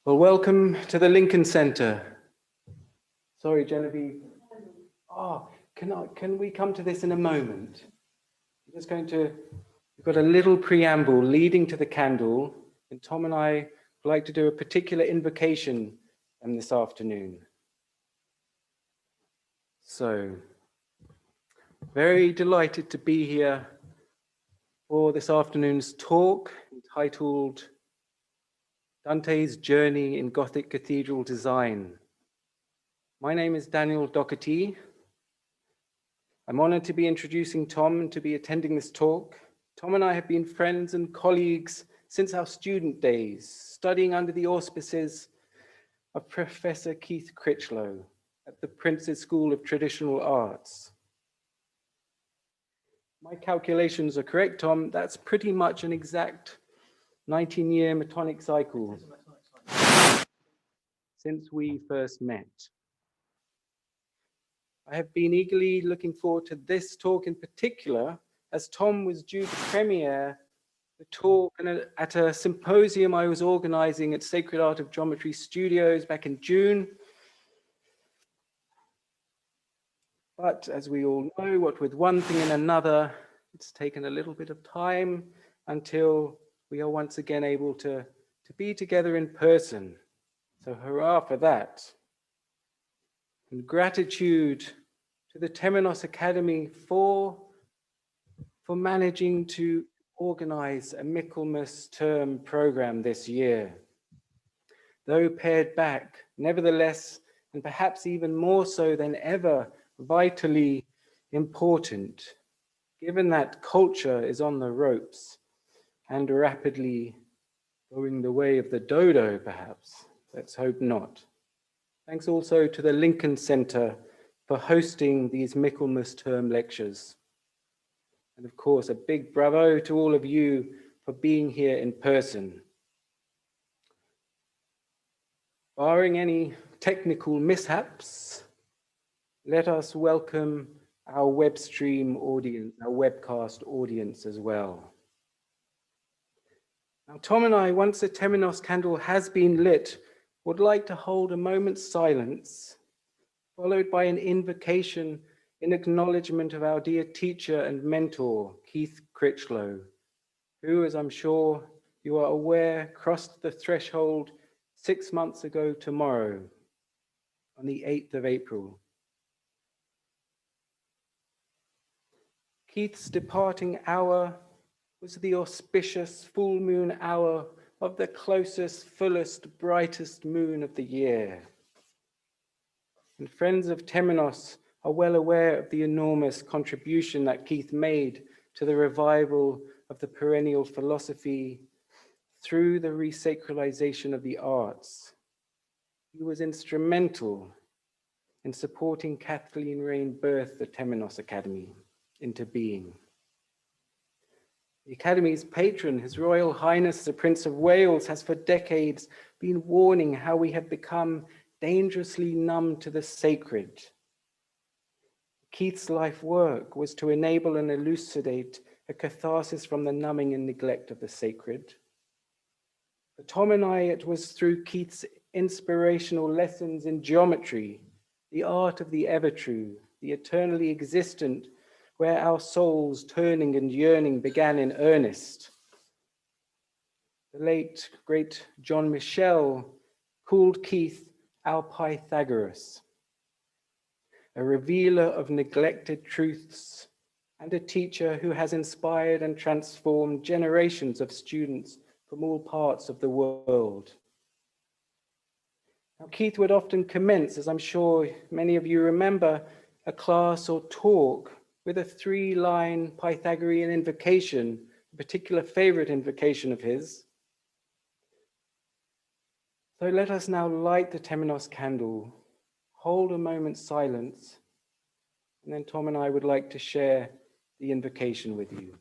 Well, welcome to the Lincoln Center. Sorry, Genevieve. Oh, can we come to this in a moment? I'm just going to, we've got a little preamble leading to the candle, and Tom and I would like to do a particular invocation this afternoon. So, very delighted to be here for this afternoon's talk entitled Dante's Journey in Gothic Cathedral Design. My name is Daniel Doherty. I'm honored to be introducing Tom and to be attending this talk. Tom and I have been friends and colleagues since our student days, studying under the auspices of Professor Keith Critchlow at the Prince's School of Traditional Arts. My calculations are correct, Tom. That's pretty much an exact 19-year Metonic cycle since we first met. I have been eagerly looking forward to this talk in particular, as Tom was due to premiere the talk at a symposium I was organizing at Sacred Art of Geometry Studios back in June. But as we all know, what with one thing and another, it's taken a little bit of time until we are once again able to be together in person. So hurrah for that. And gratitude to the Temenos Academy for managing to organize a Michaelmas term program this year. Though pared back, nevertheless, and perhaps even more so than ever, vitally important, given that culture is on the ropes and rapidly going the way of the dodo, perhaps. Let's hope not. Thanks also to the Lincoln Center for hosting these Michaelmas term lectures. And of course, a big bravo to all of you for being here in person. Barring any technical mishaps, let us welcome our web stream audience, our webcast audience as well. Now, Tom and I, once the Temenos candle has been lit, would like to hold a moment's silence, followed by an invocation in acknowledgement of our dear teacher and mentor, Keith Critchlow, who, as I'm sure you are aware, crossed the threshold 6 months ago tomorrow, on the 8th of April. Keith's departing hour was the auspicious full moon hour of the closest, fullest, brightest moon of the year. And friends of Temenos are well aware of the enormous contribution that Keith made to the revival of the perennial philosophy through the resacralization of the arts. He was instrumental in supporting Kathleen Raine birth the Temenos Academy into being. The Academy's patron, His Royal Highness the Prince of Wales, has for decades been warning how we have become dangerously numb to the sacred. Keith's life work was to enable and elucidate a catharsis from the numbing and neglect of the sacred. For Tom and I, it was through Keith's inspirational lessons in geometry, the art of the ever-true, the eternally existent, where our souls turning and yearning began in earnest. The late, great John Michel called Keith our Pythagoras, a revealer of neglected truths and a teacher who has inspired and transformed generations of students from all parts of the world. Now, Keith would often commence, as I'm sure many of you remember, a class or talk with a 3-line Pythagorean invocation, a particular favorite invocation of his. So let us now light the Temenos candle, hold a moment's silence, and then Tom and I would like to share the invocation with you.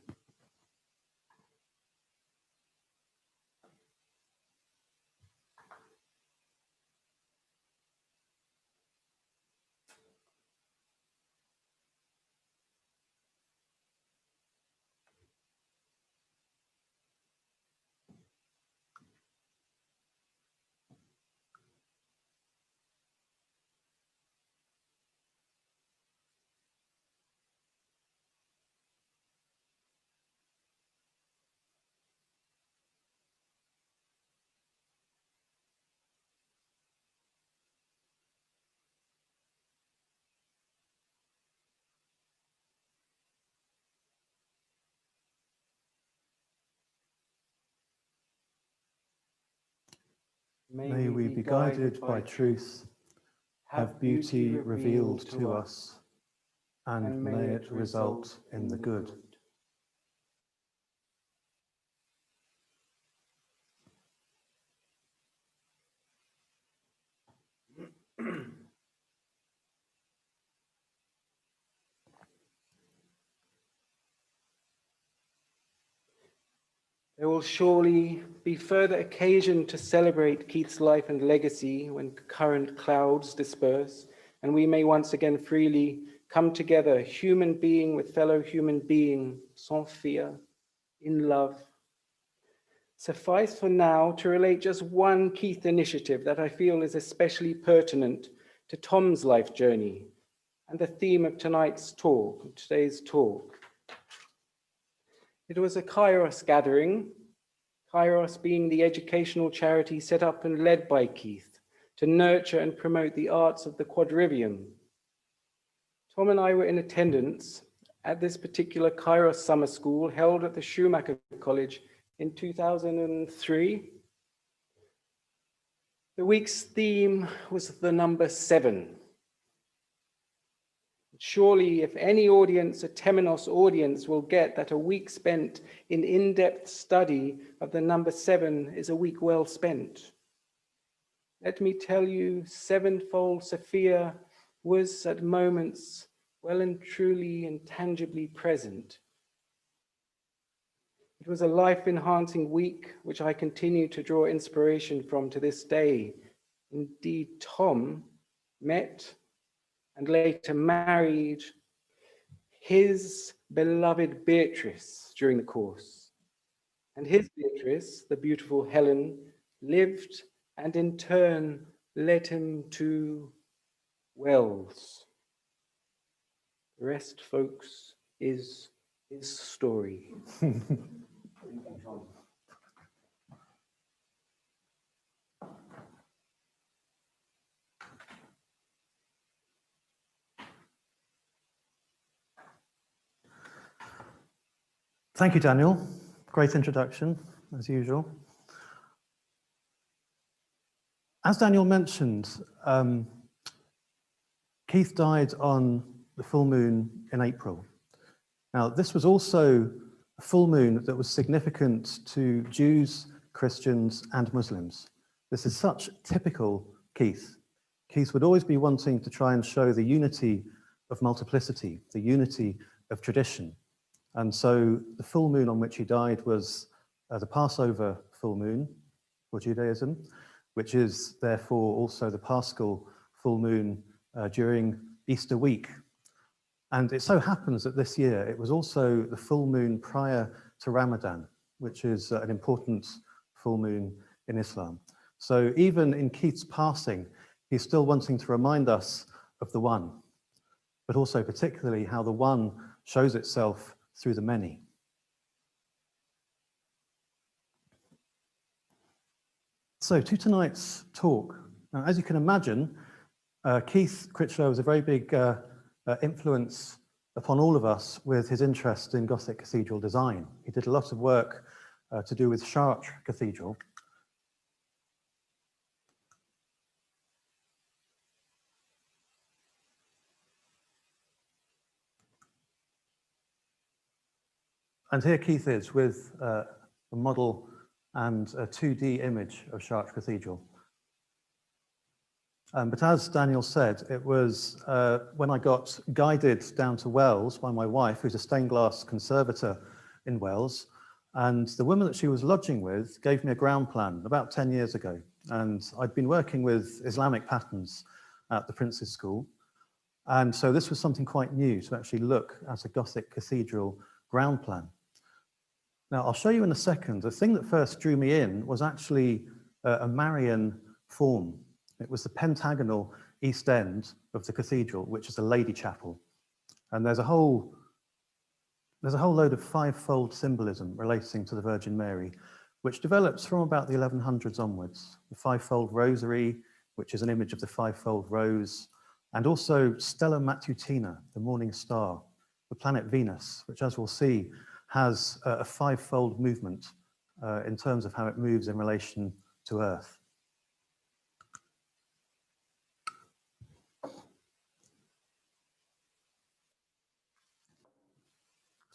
May we be guided by truth, have beauty revealed to us, and may it result in the good. There will surely be further occasion to celebrate Keith's life and legacy when current clouds disperse, and we may once again freely come together, human being with fellow human being, sans fear, in love. Suffice for now to relate just one Keith initiative that I feel is especially pertinent to Tom's life journey and the theme of today's talk. It was a Kairos gathering, Kairos being the educational charity set up and led by Keith to nurture and promote the arts of the quadrivium. Tom and I were in attendance at this particular Kairos summer school held at the Schumacher College in 2003. The week's theme was the number 7. Surely, if any audience, a Temenos audience, will get that a week spent in in-depth study of the number 7 is a week well spent. Let me tell you, sevenfold Sophia was at moments well and truly and tangibly present. It was a life-enhancing week, which I continue to draw inspiration from to this day. Indeed, Tom met and later married his beloved Beatrice during the course. And his Beatrice, the beautiful Helen, lived and in turn led him to Wells. The rest, folks, is his story. Thank you, Daniel. Great introduction, as usual. As Daniel mentioned, Keith died on the full moon in April. Now, this was also a full moon that was significant to Jews, Christians, and Muslims. This is such typical Keith. Keith would always be wanting to try and show the unity of multiplicity, the unity of tradition. And so the full moon on which he died was the Passover full moon for Judaism, which is therefore also the Paschal full moon during Easter week. And it so happens that this year it was also the full moon prior to Ramadan, which is an important full moon in Islam. So even in Keith's passing, he's still wanting to remind us of the one, but also particularly how the one shows itself through the many. So to tonight's talk. Now, as you can imagine, Keith Critchlow was a very big influence upon all of us with his interest in Gothic cathedral design. He did a lot of work to do with Chartres Cathedral. And here Keith is with a model and a 2D image of Chartres Cathedral. But as Daniel said, it was when I got guided down to Wells by my wife, who's a stained glass conservator in Wells, and the woman that she was lodging with gave me a ground plan about 10 years ago. And I'd been working with Islamic patterns at the Prince's School. And so this was something quite new to actually look at a Gothic cathedral ground plan. Now, I'll show you in a second, the thing that first drew me in was actually a Marian form. It was the pentagonal east end of the cathedral, which is a lady chapel. And there's a whole load of fivefold symbolism relating to the Virgin Mary, which develops from about the 1100s onwards. The fivefold rosary, which is an image of the fivefold rose, and also Stella Matutina, the morning star, the planet Venus, which, as we'll see, has a fivefold movement in terms of how it moves in relation to Earth.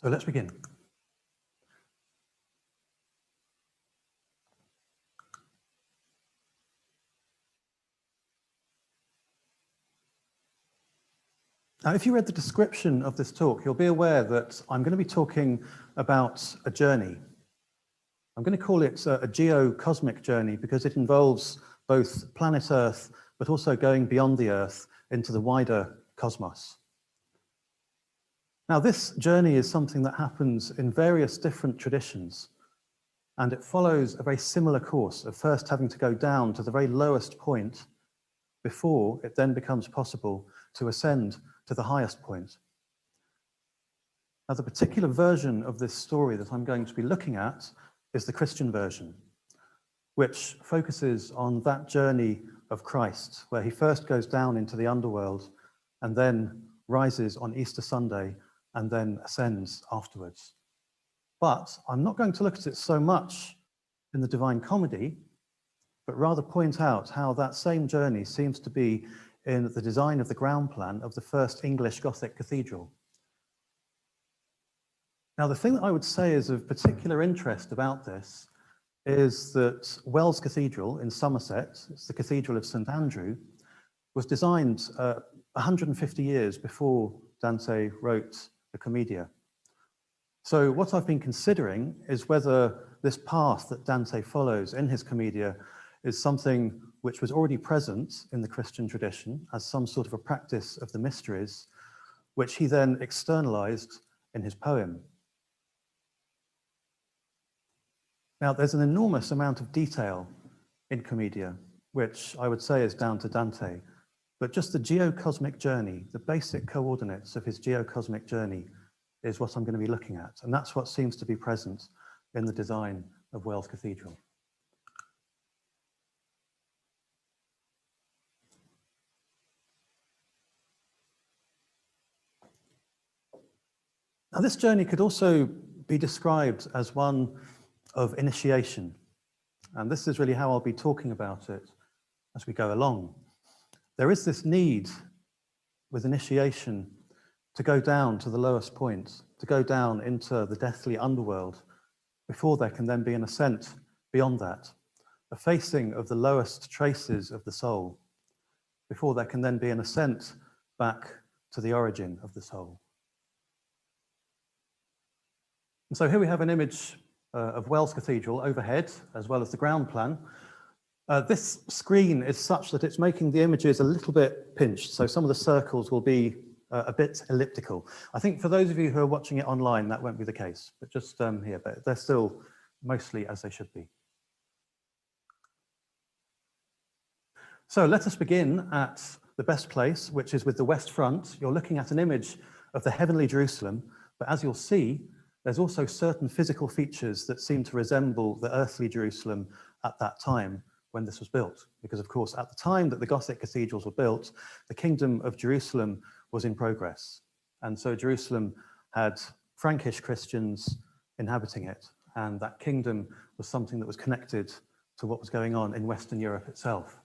So let's begin. Now, if you read the description of this talk, you'll be aware that I'm going to be talking about a journey. I'm going to call it a geocosmic journey because it involves both planet Earth, but also going beyond the Earth into the wider cosmos. Now, this journey is something that happens in various different traditions, and it follows a very similar course of first having to go down to the very lowest point before it then becomes possible to ascend to the highest point. Now, the particular version of this story that I'm going to be looking at is the Christian version, which focuses on that journey of Christ, where he first goes down into the underworld and then rises on Easter Sunday and then ascends afterwards. But I'm not going to look at it so much in the Divine Comedy, but rather point out how that same journey seems to be in the design of the ground plan of the first English Gothic Cathedral. Now, the thing that I would say is of particular interest about this is that Wells Cathedral in Somerset, it's the Cathedral of St. Andrew, was designed 150 years before Dante wrote the Commedia. So what I've been considering is whether this path that Dante follows in his Commedia is something which was already present in the Christian tradition as some sort of a practice of the mysteries, which he then externalized in his poem. Now, there's an enormous amount of detail in Commedia, which I would say is down to Dante, but just the geocosmic journey, the basic coordinates of his geocosmic journey is what I'm going to be looking at, and that's what seems to be present in the design of Wells Cathedral. Now, this journey could also be described as one of initiation, and this is really how I'll be talking about it as we go along. There is this need with initiation to go down to the lowest point, to go down into the deathly underworld, before there can then be an ascent beyond that, a facing of the lowest traces of the soul, before there can then be an ascent back to the origin of the soul. And so here we have an image of Wells Cathedral overhead, as well as the ground plan. This screen is such that it's making the images a little bit pinched, so some of the circles will be a bit elliptical. I think for those of you who are watching it online, that won't be the case, but just here, but they're still mostly as they should be. So let us begin at the best place, which is with the west front. You're looking at an image of the heavenly Jerusalem, but as you'll see, there's also certain physical features that seem to resemble the earthly Jerusalem at that time when this was built. Because of course, at the time that the Gothic cathedrals were built, the kingdom of Jerusalem was in progress. And so Jerusalem had Frankish Christians inhabiting it. And that kingdom was something that was connected to what was going on in Western Europe itself.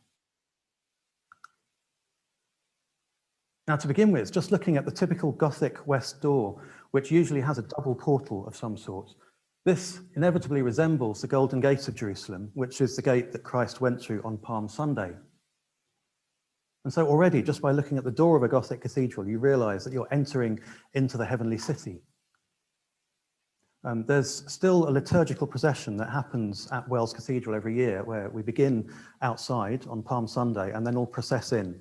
Now, to begin with, just looking at the typical Gothic west door, which usually has a double portal of some sort, this inevitably resembles the Golden Gate of Jerusalem, which is the gate that Christ went through on Palm Sunday. And so already, just by looking at the door of a Gothic cathedral, you realize that you're entering into the heavenly city. There's still a liturgical procession that happens at Wells Cathedral every year, where we begin outside on Palm Sunday and then all process in.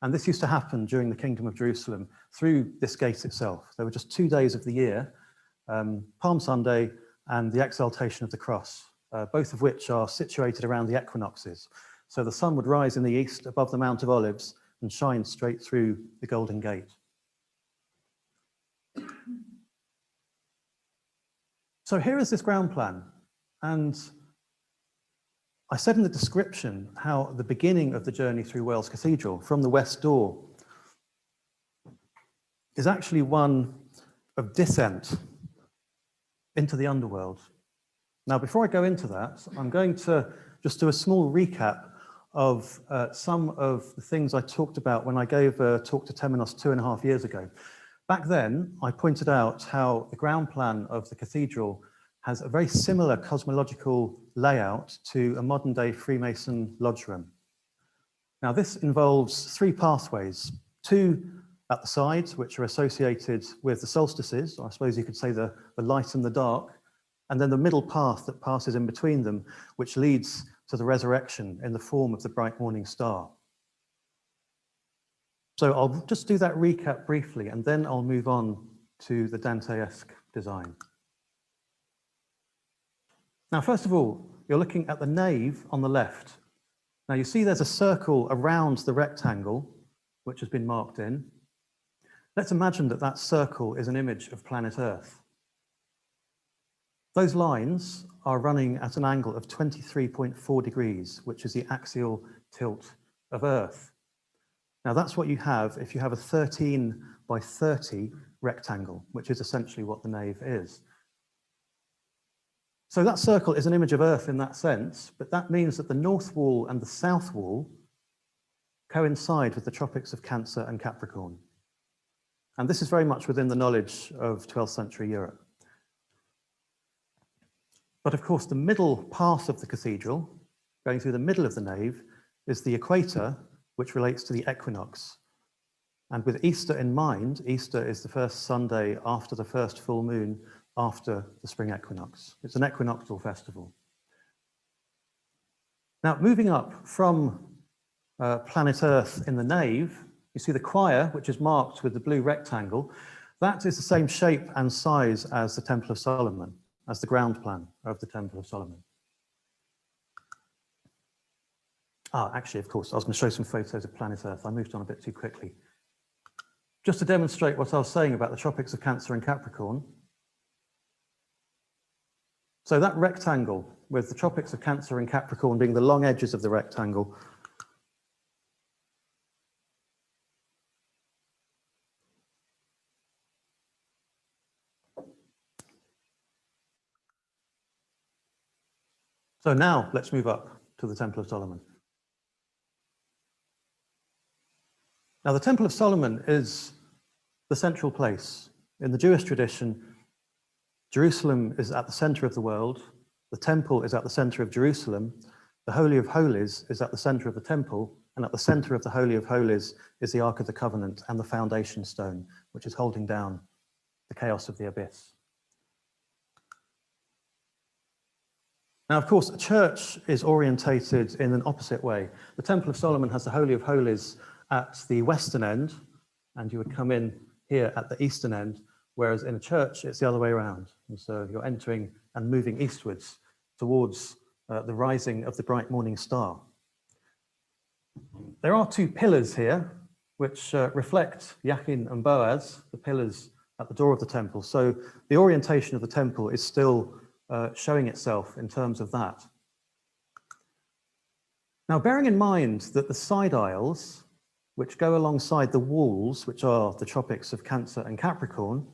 And this used to happen during the Kingdom of Jerusalem through this gate itself. There were just 2 days of the year, Palm Sunday and the Exaltation of the Cross, both of which are situated around the equinoxes. So the sun would rise in the east above the Mount of Olives and shine straight through the Golden Gate. So here is this ground plan. And I said in the description how the beginning of the journey through Wells Cathedral from the west door is actually one of descent into the underworld. Now, before I go into that, I'm going to just do a small recap of some of the things I talked about when I gave a talk to Temenos 2.5 years ago. Back then, I pointed out how the ground plan of the cathedral has a very similar cosmological layout to a modern-day Freemason lodge room. Now, this involves three pathways, two at the sides, which are associated with the solstices, or I suppose you could say the light and the dark, and then the middle path that passes in between them, which leads to the resurrection in the form of the bright morning star. So I'll just do that recap briefly, and then I'll move on to the Dante-esque design. Now, first of all, you're looking at the nave on the left. Now, you see there's a circle around the rectangle, which has been marked in. Let's imagine that that circle is an image of planet Earth. Those lines are running at an angle of 23.4 degrees, which is the axial tilt of Earth. Now, that's what you have if you have a 13 by 30 rectangle, which is essentially what the nave is. So that circle is an image of Earth in that sense, but that means that the north wall and the south wall coincide with the tropics of Cancer and Capricorn. And this is very much within the knowledge of 12th century Europe. But of course, the middle path of the cathedral, going through the middle of the nave, is the equator, which relates to the equinox. And with Easter in mind, Easter is the first Sunday after the first full moon after the spring equinox. It's an equinoctial festival. Now, moving up from planet Earth in the nave, you see the choir, which is marked with the blue rectangle. That is the same shape and size as the Temple of Solomon, as the ground plan of the Temple of Solomon. Actually, of course, I was going to show some photos of planet Earth. I moved on a bit too quickly. Just to demonstrate what I was saying about the tropics of Cancer and Capricorn. So that rectangle, with the tropics of Cancer and Capricorn being the long edges of the rectangle, so now let's move up to the Temple of Solomon. Now, the Temple of Solomon is the central place. In the Jewish tradition, Jerusalem is at the center of the world, the temple is at the center of Jerusalem, the Holy of Holies is at the center of the temple, and at the center of the Holy of Holies is the Ark of the Covenant and the foundation stone, which is holding down the chaos of the abyss. Now, of course, a church is orientated in an opposite way. The Temple of Solomon has the Holy of Holies at the western end, and you would come in here at the eastern end, whereas in a church, it's the other way around. And so you're entering and moving eastwards towards the rising of the bright morning star. There are two pillars here, which reflect Jachin and Boaz, the pillars at the door of the temple. So the orientation of the temple is still showing itself in terms of that. Now, bearing in mind that the side aisles, which go alongside the walls, which are the tropics of Cancer and Capricorn,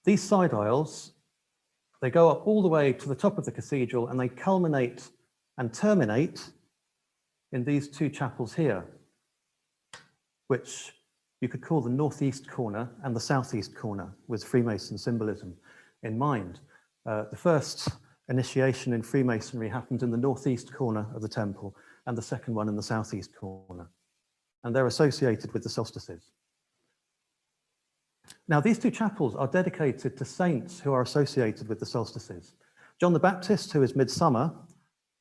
these side aisles, they go up all the way to the top of the cathedral and they culminate and terminate in these two chapels here, which you could call the northeast corner and the southeast corner with Freemason symbolism in mind. The first initiation in Freemasonry happened in the northeast corner of the temple and the second one in the southeast corner. And they're associated with the solstices. Now, these two chapels are dedicated to saints who are associated with the solstices. John the Baptist, who is midsummer,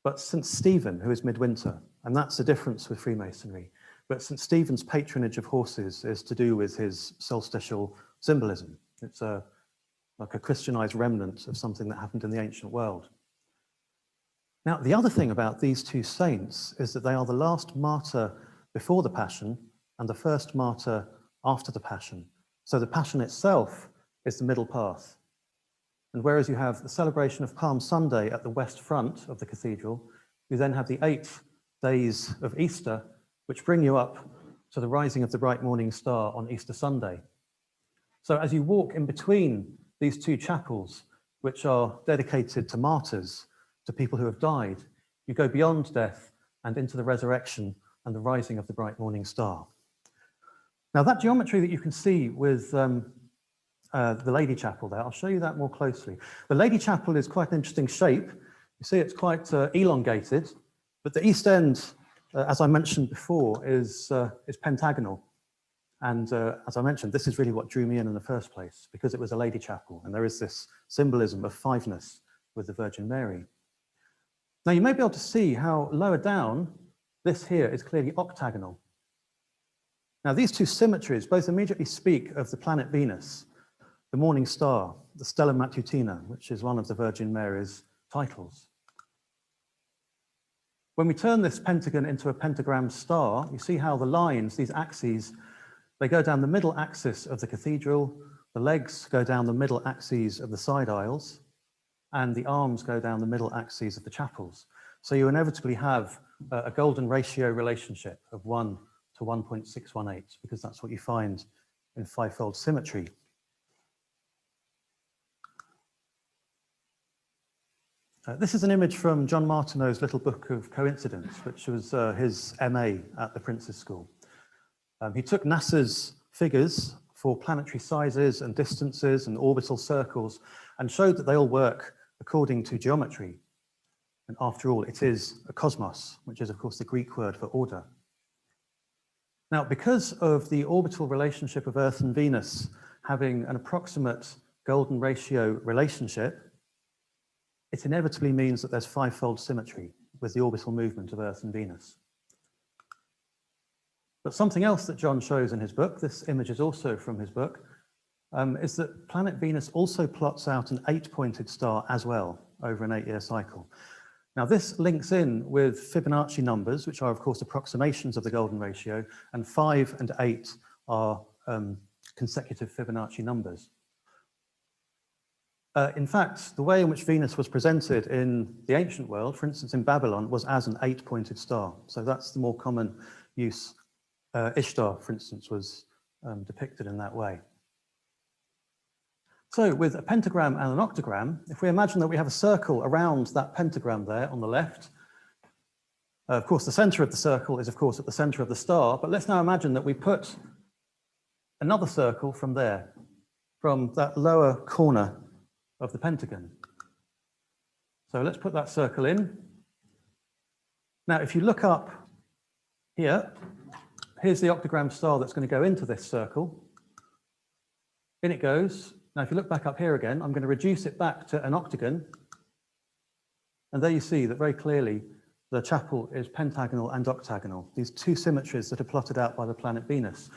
but St. Stephen, who is midwinter. And that's the difference with Freemasonry. But St. Stephen's patronage of horses is to do with his solstitial symbolism. It's like a Christianized remnant of something that happened in the ancient world. Now, the other thing about these two saints is that they are the last martyr before the Passion and the first martyr after the Passion. So the Passion itself is the middle path. And whereas you have the celebration of Palm Sunday at the west front of the cathedral, you then have the 8 days of Easter, which bring you up to the rising of the bright morning star on Easter Sunday. So as you walk in between these two chapels, which are dedicated to martyrs, to people who have died, you go beyond death and into the resurrection and the rising of the bright morning star. Now that geometry that you can see with the Lady Chapel there, I'll show you that more closely. The Lady Chapel is quite an interesting shape. You see it's quite elongated, but the east end, as I mentioned before, is pentagonal. And as I mentioned, this is really what drew me in the first place, because it was a Lady Chapel, and there is this symbolism of fiveness with the Virgin Mary. Now you may be able to see how lower down, this here is clearly octagonal. Now these two symmetries both immediately speak of the planet Venus, the morning star, the Stella Matutina, which is one of the Virgin Mary's titles. When we turn this pentagon into a pentagram star, you see how the lines, these axes, they go down the middle axis of the cathedral, the legs go down the middle axes of the side aisles, and the arms go down the middle axes of the chapels. So you inevitably have a golden ratio relationship of 1 to 1.618, because that's what you find in fivefold symmetry. This is an image from John Martineau's little book of coincidence, which was his MA at the Prince's School. He took NASA's figures for planetary sizes and distances and orbital circles and showed that they all work according to geometry. And after all, it is a cosmos, which is of course the Greek word for order. Now, because of the orbital relationship of Earth and Venus having an approximate golden ratio relationship, it inevitably means that there's fivefold symmetry with the orbital movement of Earth and Venus. But something else that John shows in his book, this image is also from his book, is that planet Venus also plots out an 8-pointed star as well over an 8-year cycle. Now this links in with Fibonacci numbers, which are of course approximations of the golden ratio, and 5 and 8 are consecutive Fibonacci numbers. In fact, the way in which Venus was presented in the ancient world, for instance in Babylon, was as an 8-pointed star. So that's the more common use. Ishtar, for instance, was depicted in that way. So with a pentagram and an octagram, if we imagine that we have a circle around that pentagram there on the left, of course the center of the circle is of course at the center of the star, but let's now imagine that we put another circle from there, from that lower corner of the pentagon. So let's put that circle in. Now if you look up here, here's the octagram star that's going to go into this circle. In it goes. Now, if you look back up here again, I'm going to reduce it back to an octagon. And there you see that very clearly the chapel is pentagonal and octagonal, these two symmetries that are plotted out by the planet Venus.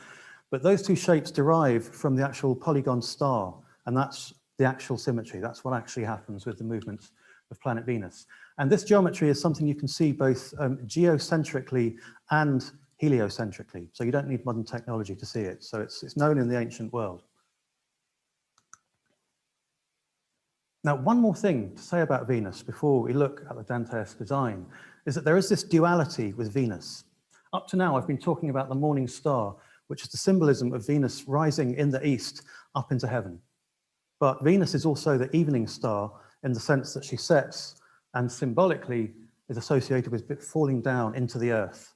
But those two shapes derive from the actual polygon star, and that's the actual symmetry. That's what actually happens with the movements of planet Venus. And this geometry is something you can see both geocentrically and heliocentrically. So you don't need modern technology to see it. So it's known in the ancient world. Now, one more thing to say about Venus before we look at the Dantesque design is that there is this duality with Venus. Up to now, I've been talking about the morning star, which is the symbolism of Venus rising in the east up into heaven. But Venus is also the evening star in the sense that she sets and symbolically is associated with falling down into the earth.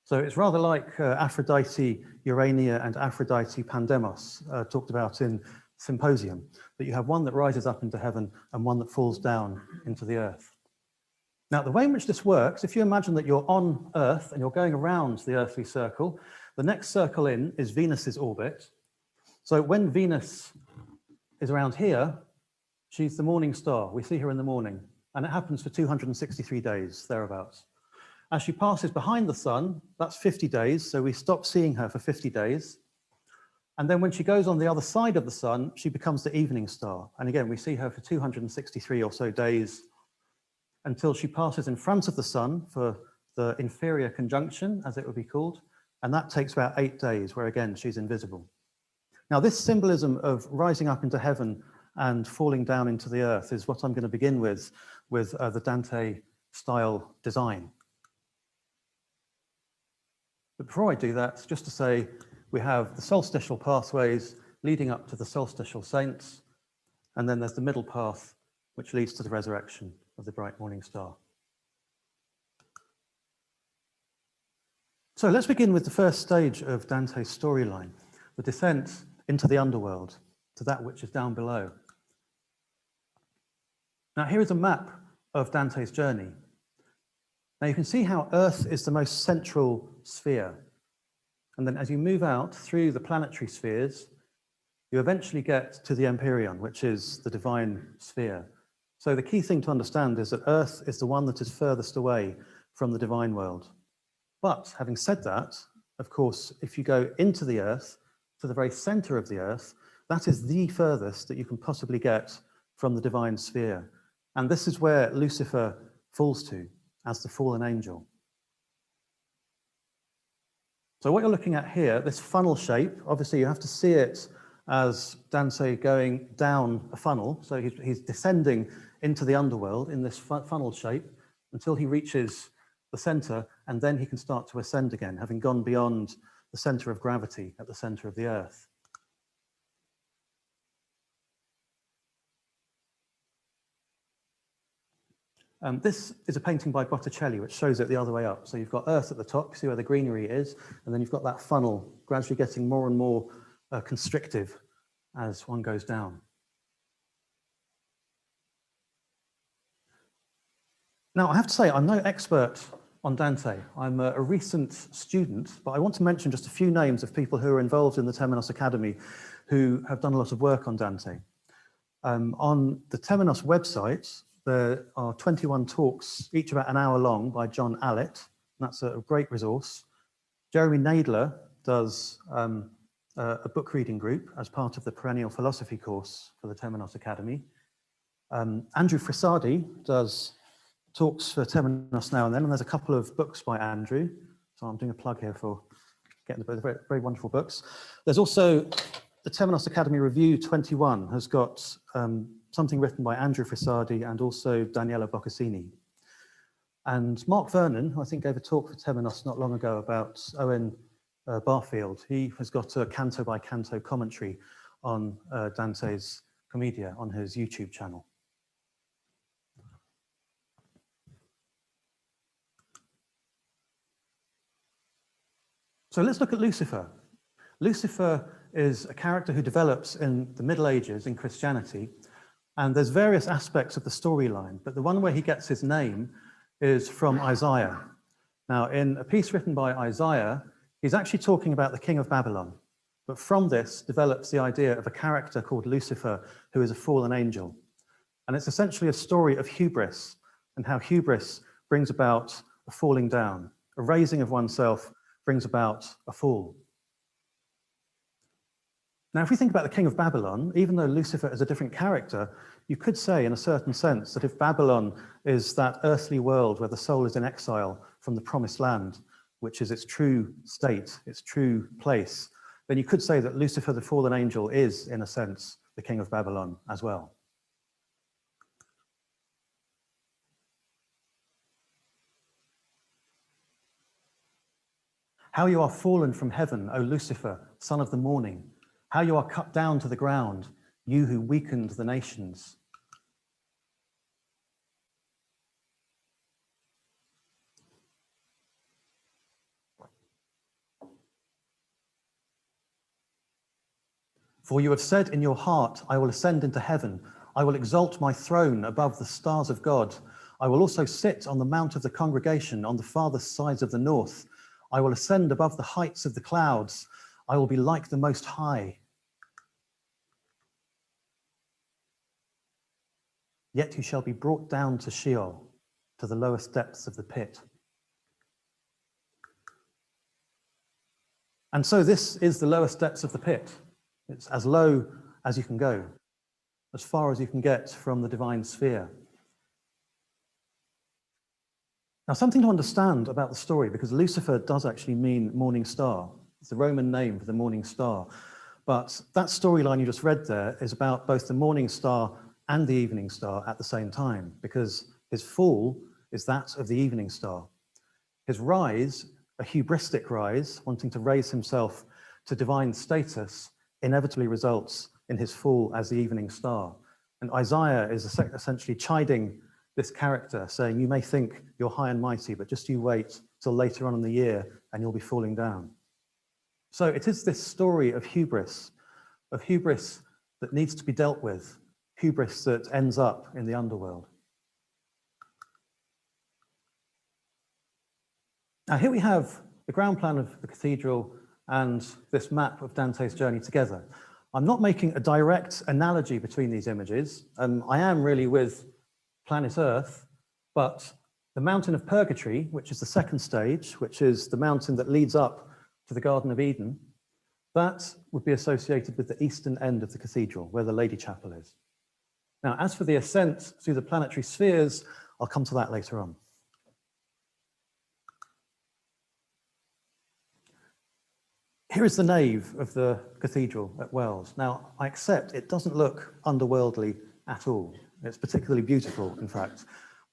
So it's rather like Aphrodite Urania and Aphrodite Pandemos talked about in Symposium, that you have one that rises up into heaven and one that falls down into the earth. Now, the way in which this works, if you imagine that you're on Earth and you're going around the earthly circle, the next circle in is Venus's orbit. So when Venus is around here, she's the morning star. We see her in the morning, and it happens for 263 days, thereabouts. As she passes behind the sun, that's 50 days, so we stop seeing her for 50 days. And then when she goes on the other side of the sun, she becomes the evening star. And again, we see her for 263 or so days until she passes in front of the sun for the inferior conjunction, as it would be called. And that takes about 8 days, where again, she's invisible. Now, this symbolism of rising up into heaven and falling down into the earth is what I'm going to begin with the Dante style design. But before I do that, just to say, we have the solstitial pathways leading up to the solstitial saints, and then there's the middle path, which leads to the resurrection of the bright morning star. So let's begin with the first stage of Dante's storyline, the descent into the underworld, to that which is down below. Now here is a map of Dante's journey. Now you can see how Earth is the most central sphere. And then as you move out through the planetary spheres, you eventually get to the Empyrean, which is the divine sphere. So the key thing to understand is that Earth is the one that is furthest away from the divine world. But having said that, of course, if you go into the Earth, to the very center of the Earth, that is the furthest that you can possibly get from the divine sphere. And this is where Lucifer falls to as the fallen angel. So what you're looking at here, this funnel shape, obviously you have to see it as Dante going down a funnel. So he's descending into the underworld in this funnel shape until he reaches the center, and then he can start to ascend again, having gone beyond the center of gravity at the center of the Earth. This is a painting by Botticelli, which shows it the other way up. So you've got Earth at the top, see where the greenery is, and then you've got that funnel gradually getting more and more constrictive as one goes down. Now, I have to say, I'm no expert on Dante. I'm a recent student, but I want to mention just a few names of people who are involved in the Temenos Academy who have done a lot of work on Dante. On the Temenos website, there are 21 talks, each about an hour long, by John Allett. That's a great resource. Jeremy Nadler does a book reading group as part of the perennial philosophy course for the Temenos Academy. Andrew Frisardi does talks for Temenos now and then, and there's a couple of books by Andrew. So I'm doing a plug here for getting the very, very wonderful books. There's also the Temenos Academy Review 21 has got something written by Andrew Frisardi and also Daniela Boccassini. And Mark Vernon, who I think gave a talk for Temenos not long ago about Owen Barfield, he has got a canto by canto commentary on Dante's Commedia on his YouTube channel. So let's look at Lucifer. Lucifer is a character who develops in the Middle Ages in Christianity, and there's various aspects of the storyline, but the one where he gets his name is from Isaiah. Now, in a piece written by Isaiah, he's actually talking about the king of Babylon, but from this develops the idea of a character called Lucifer, who is a fallen angel. And it's essentially a story of hubris, and how hubris brings about a falling down. A raising of oneself brings about a fall. Now, if we think about the king of Babylon, even though Lucifer is a different character, you could say in a certain sense that if Babylon is that earthly world where the soul is in exile from the promised land, which is its true state, its true place, then you could say that Lucifer, the fallen angel, is, in a sense, the king of Babylon as well. How you are fallen from heaven, O Lucifer, son of the morning. How you are cut down to the ground, you who weakened the nations. For you have said in your heart, I will ascend into heaven. I will exalt my throne above the stars of God. I will also sit on the mount of the congregation on the farthest sides of the north. I will ascend above the heights of the clouds. I will be like the Most High. Yet you shall be brought down to Sheol, to the lowest depths of the pit. And so this is the lowest depths of the pit. It's as low as you can go, as far as you can get from the divine sphere. Now, something to understand about the story, because Lucifer does actually mean morning star. It's the Roman name for the morning star. But that storyline you just read there is about both the morning star and the evening star at the same time, because his fall is that of the evening star. His rise, a hubristic rise, wanting to raise himself to divine status, inevitably results in his fall as the evening star. And Isaiah is essentially chiding this character saying, you may think you're high and mighty, but just you wait till later on in the year and you'll be falling down. So it is this story of hubris that needs to be dealt with, hubris that ends up in the underworld. Now here we have the ground plan of the cathedral and this map of Dante's journey together. I'm not making a direct analogy between these images. I am really with planet Earth, but the Mountain of Purgatory, which is the second stage, which is the mountain that leads up to the Garden of Eden, that would be associated with the eastern end of the cathedral, where the Lady Chapel is. Now, as for the ascent through the planetary spheres, I'll come to that later on. Here is the nave of the cathedral at Wells. Now, I accept it doesn't look underworldly at all. It's particularly beautiful, in fact,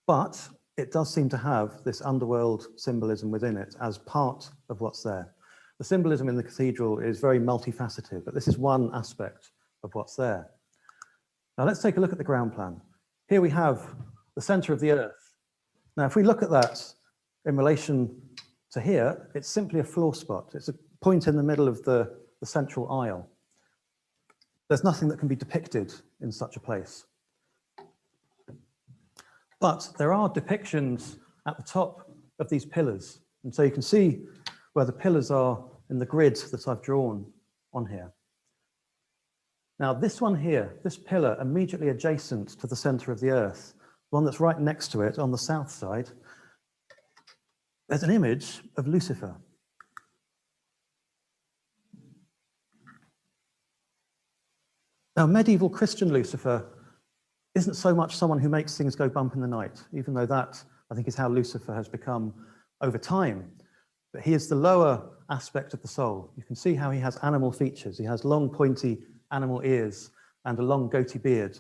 but it does seem to have this underworld symbolism within it as part of what's there. The symbolism in the cathedral is very multifaceted, but this is one aspect of what's there. Now, let's take a look at the ground plan. Here we have the center of the earth. Now, if we look at that in relation to here, it's simply a floor spot. It's a point in the middle of the central aisle. There's nothing that can be depicted in such a place. But there are depictions at the top of these pillars. And so you can see where the pillars are in the grid that I've drawn on here. Now, this one here, this pillar immediately adjacent to the center of the earth, one that's right next to it on the south side, there's an image of Lucifer. Now, medieval Christian Lucifer isn't so much someone who makes things go bump in the night, even though that, I think, is how Lucifer has become over time. But he is the lower aspect of the soul. You can see how he has animal features. He has long, pointy animal ears and a long goatee beard.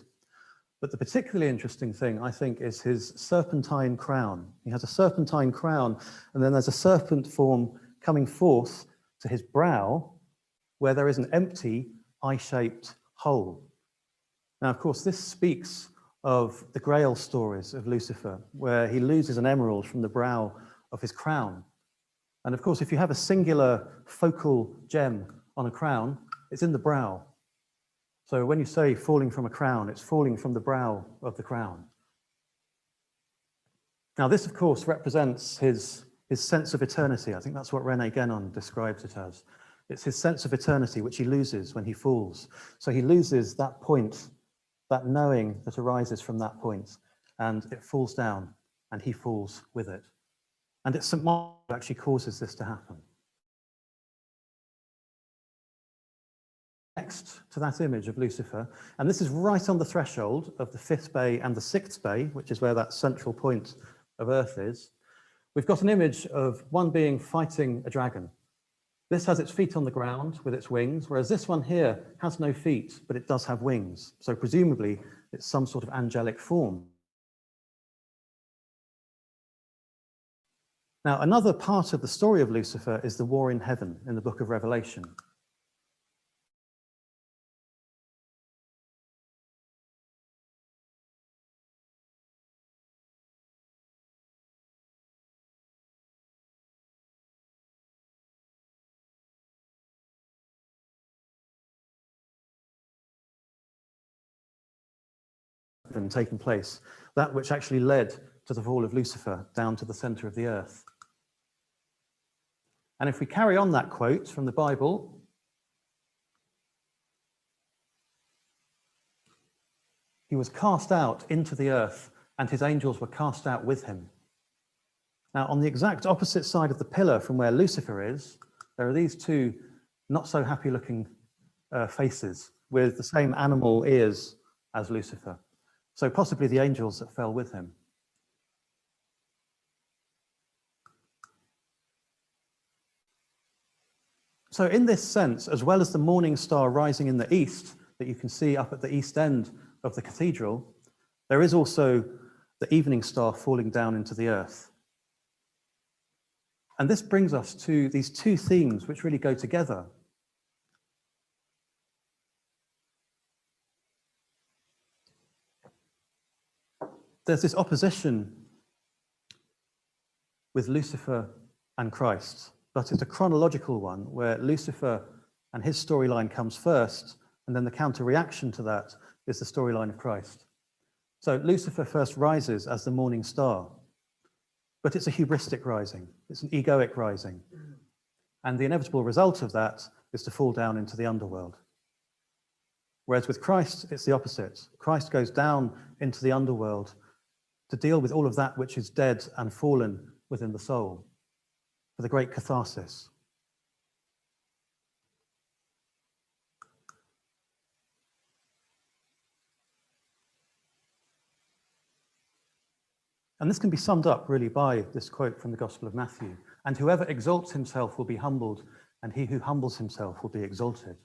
But the particularly interesting thing, I think, is his serpentine crown. He has a serpentine crown, and then there's a serpent form coming forth to his brow, where there is an empty, eye-shaped hole. Now, of course, this speaks of the Grail stories of Lucifer, where he loses an emerald from the brow of his crown. And of course, if you have a singular focal gem on a crown, it's in the brow. So when you say falling from a crown, it's falling from the brow of the crown. Now, this, of course, represents his sense of eternity. I think that's what René Guénon describes it as. It's his sense of eternity, which he loses when he falls. So he loses that point, that knowing that arises from that point, and it falls down, and he falls with it. And it's St. Michael who actually causes this to happen. Next to that image of Lucifer, and this is right on the threshold of the 5th bay and the 6th bay, which is where that central point of Earth is, we've got an image of one being fighting a dragon. This has its feet on the ground with its wings, whereas this one here has no feet, but it does have wings. So presumably it's some sort of angelic form. Now, another part of the story of Lucifer is the war in heaven in the book of Revelation. Taking place, that which actually led to the fall of Lucifer down to the center of the earth. And if we carry on that quote from the Bible, he was cast out into the earth and his angels were cast out with him. Now, on the exact opposite side of the pillar from where Lucifer is, there are these two not so happy looking faces with the same animal ears as Lucifer. So possibly the angels that fell with him. So in this sense, as well as the morning star rising in the east that you can see up at the east end of the cathedral, there is also the evening star falling down into the earth. And this brings us to these two themes which really go together. there's this opposition with Lucifer and Christ, but it's a chronological one where Lucifer and his storyline comes first, and then the counter-reaction to that is the storyline of Christ. So Lucifer first rises as the morning star, but it's a hubristic rising, it's an egoic rising. And the inevitable result of that is to fall down into the underworld. Whereas with Christ, it's the opposite. Christ goes down into the underworld to deal with all of that which is dead and fallen within the soul, for the great catharsis. And this can be summed up really by this quote from the Gospel of Matthew. And whoever exalts himself will be humbled, and he who humbles himself will be exalted.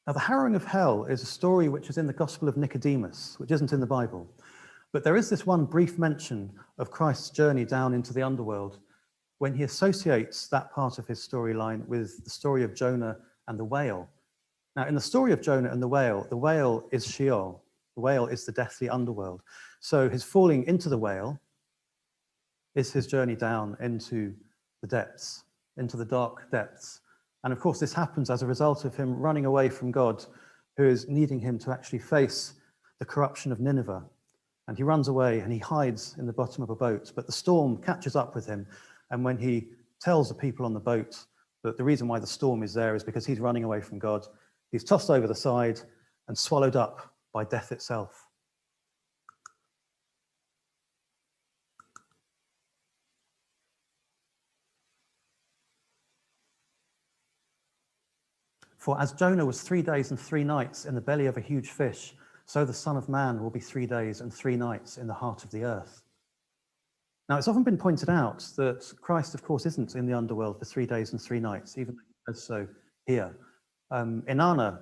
Now, the Harrowing of Hell is a story which is in the Gospel of Nicodemus, which isn't in the Bible. But there is this one brief mention of Christ's journey down into the underworld when he associates that part of his storyline with the story of Jonah and the whale. Now, in the story of Jonah and the whale is Sheol. The whale is the deathly underworld. So his falling into the whale is his journey down into the depths, into the dark depths. And of course, this happens as a result of him running away from God, who is needing him to actually face the corruption of Nineveh. And he runs away and he hides in the bottom of a boat, but the storm catches up with him. And when he tells the people on the boat that the reason why the storm is there is because he's running away from God, he's tossed over the side and swallowed up by death itself. For as Jonah was 3 days and 3 nights in the belly of a huge fish, so the Son of Man will be 3 days and 3 nights in the heart of the earth. Now, it's often been pointed out that Christ, of course, isn't in the underworld for 3 days and 3 nights, even though he does so here. Inanna,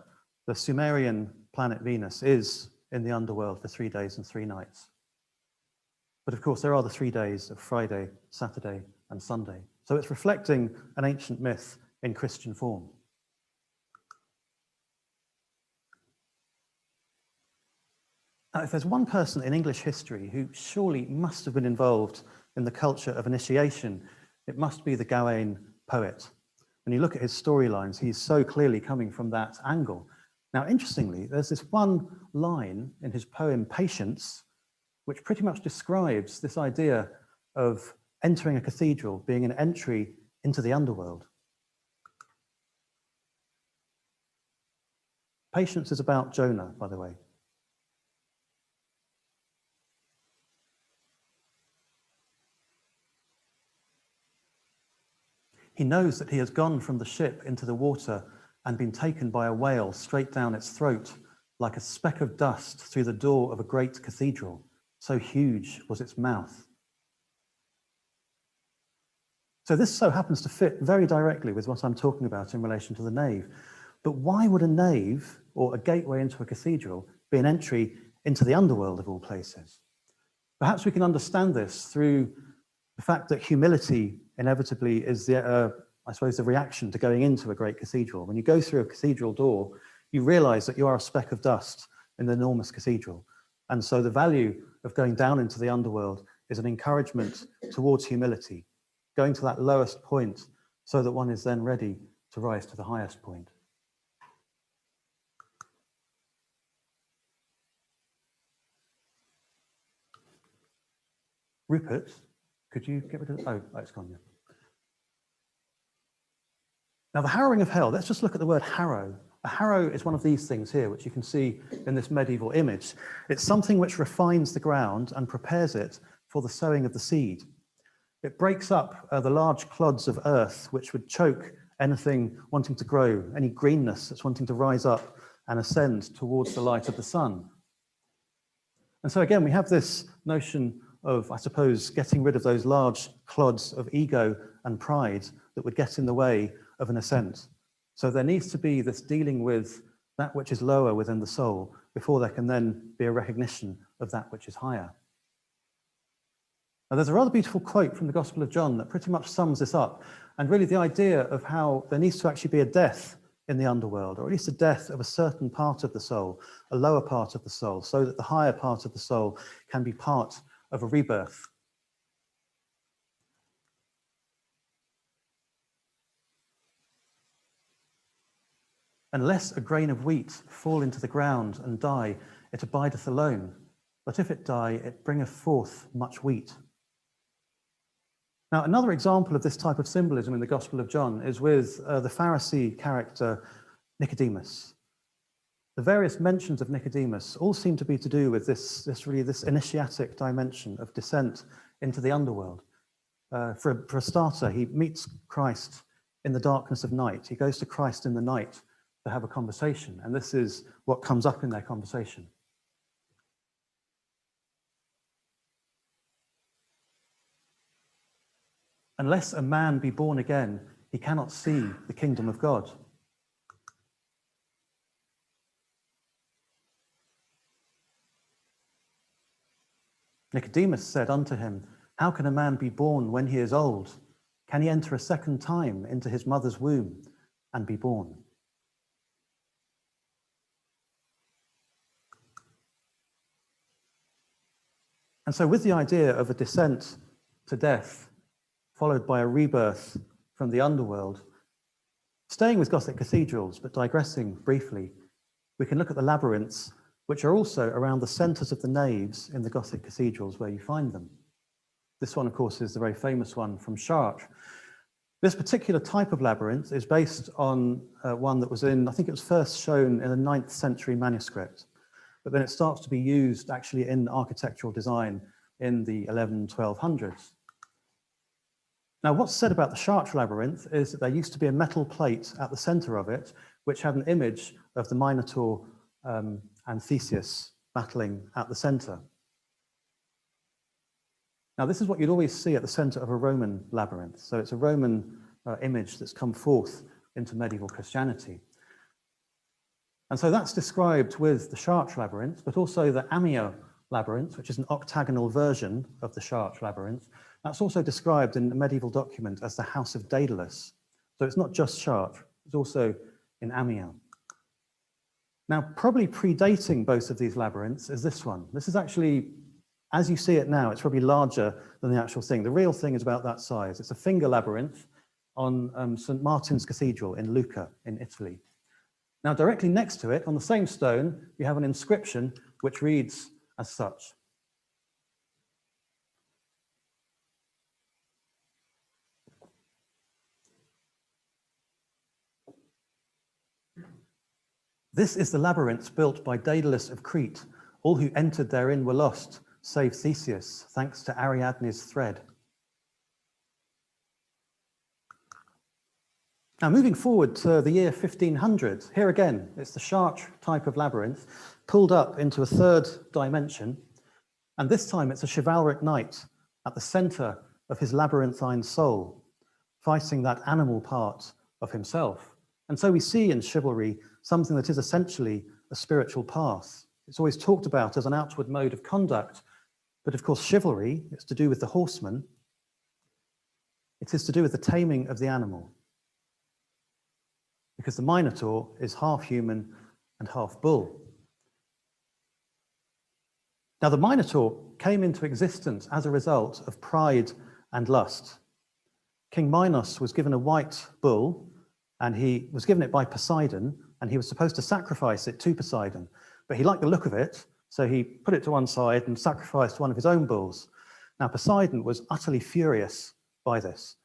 the Sumerian planet Venus, is in the underworld for 3 days and 3 nights. But of course, there are the 3 days of Friday, Saturday, and Sunday. So it's reflecting an ancient myth in Christian form. Now, if there's one person in English history who surely must have been involved in the culture of initiation, it must be the Gawain poet. When you look at his storylines, he's so clearly coming from that angle. Now, interestingly, there's this one line in his poem, Patience, which pretty much describes this idea of entering a cathedral being an entry into the underworld. Patience is about Jonah, by the way. He knows that he has gone from the ship into the water and been taken by a whale straight down its throat, like a speck of dust through the door of a great cathedral. So huge was its mouth. So this so happens to fit very directly with what I'm talking about in relation to the nave. But why would a nave, or a gateway into a cathedral, be an entry into the underworld of all places? Perhaps we can understand this through the fact that humility inevitably is the, I suppose, the reaction to going into a great cathedral. When you go through a cathedral door, you realize that you are a speck of dust in the enormous cathedral. And so the value of going down into the underworld is an encouragement towards humility, going to that lowest point so that one is then ready to rise to the highest point. Rupert, could you get rid of, oh, it's gone, yeah. Now, the Harrowing of Hell, let's just look at the word harrow. A harrow is one of these things here, which you can see in this medieval image. It's something which refines the ground and prepares it for the sowing of the seed. It breaks up the large clods of earth, which would choke anything wanting to grow, any greenness that's wanting to rise up and ascend towards the light of the sun. And so again, we have this notion of, I suppose, getting rid of those large clods of ego and pride that would get in the way of an ascent. So there needs to be this dealing with that which is lower within the soul before there can then be a recognition of that which is higher. Now, there's a rather beautiful quote from the Gospel of John that pretty much sums this up, and really the idea of how there needs to actually be a death in the underworld, or at least the death of a certain part of the soul, a lower part of the soul, so that the higher part of the soul can be part of a rebirth. Unless a grain of wheat fall into the ground and die, it abideth alone. But if it die, it bringeth forth much wheat. Now, another example of this type of symbolism in the Gospel of John is with the Pharisee character Nicodemus. The various mentions of Nicodemus all seem to be to do with this initiatic dimension of descent into the underworld. For a starter, he meets Christ in the darkness of night. He goes to Christ in the night to have a conversation, and this is what comes up in their conversation. Unless a man be born again, he cannot see the kingdom of God. Nicodemus said unto him, how can a man be born when he is old? Can he enter a second time into his mother's womb and be born? And so with the idea of a descent to death, followed by a rebirth from the underworld, staying with Gothic cathedrals, but digressing briefly, we can look at the labyrinths, which are also around the centres of the naves in the Gothic cathedrals where you find them. This one, of course, is the very famous one from Chartres. This particular type of labyrinth is based on one that was I think it was first shown in a 9th century manuscript, but then it starts to be used actually in architectural design in the 1200s. Now, what's said about the Chartres labyrinth is that there used to be a metal plate at the center of it, which had an image of the Minotaur and Theseus battling at the center. Now, this is what you'd always see at the center of a Roman labyrinth. So it's a Roman image that's come forth into medieval Christianity. And so that's described with the Chartres labyrinth, but also the Amiens labyrinth, which is an octagonal version of the Chartres labyrinth. That's also described in a medieval document as the House of Daedalus. So it's not just Chartres, it's also in Amiens. Now, probably predating both of these labyrinths is this one. This is actually, as you see it now, it's probably larger than the actual thing. The real thing is about that size. It's a finger labyrinth on St. Martin's Cathedral in Lucca in Italy. Now, directly next to it, on the same stone, you have an inscription which reads as such. This is the labyrinth built by Daedalus of Crete. All who entered therein were lost, save Theseus, thanks to Ariadne's thread. Now, moving forward to the year 1500, here again, it's the Chartres type of labyrinth, pulled up into a third dimension, and this time it's a chivalric knight at the center of his labyrinthine soul, fighting that animal part of himself. And so we see in chivalry something that is essentially a spiritual path. It's always talked about as an outward mode of conduct, but of course chivalry, it's to do with the horseman. It is to do with the taming of the animal, because the Minotaur is half human and half bull. Now, the Minotaur came into existence as a result of pride and lust. King Minos was given a white bull, and he was given it by Poseidon, and he was supposed to sacrifice it to Poseidon. But he liked the look of it, so he put it to one side and sacrificed one of his own bulls. Now, Poseidon was utterly furious by this,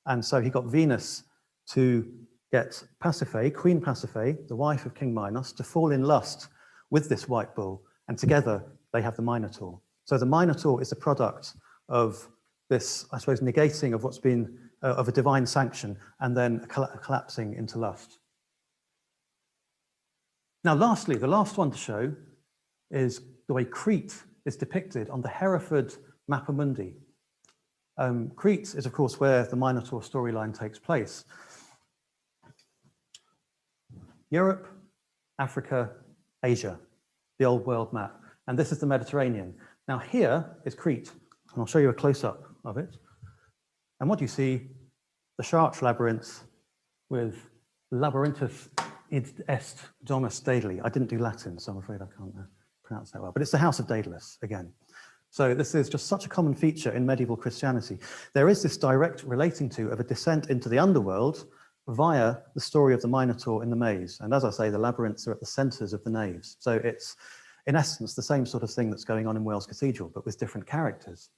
and so he got Venus to get Pasiphae, Queen Pasiphae, the wife of King Minos, to fall in lust with this white bull, and together they have the Minotaur. So the Minotaur is the product of this, I suppose, negating of what's been of a divine sanction, and then collapsing into lust. Now, lastly, the last one to show is the way Crete is depicted on the Hereford Mappa Mundi. Crete is, of course, where the Minotaur storyline takes place. Europe, Africa, Asia, the old world map. And this is the Mediterranean. Now here is Crete, and I'll show you a close-up of it. And what do you see? The Chartres labyrinth with Labyrinthus Id est domus Daedali. I didn't do Latin, so I'm afraid I can't pronounce that well. But it's the house of Daedalus, again. So this is just such a common feature in medieval Christianity. There is this direct relating to of a descent into the underworld via the story of the Minotaur in the maze. And as I say, the labyrinths are at the centres of the naves. So it's, in essence, the same sort of thing that's going on in Wells Cathedral, but with different characters.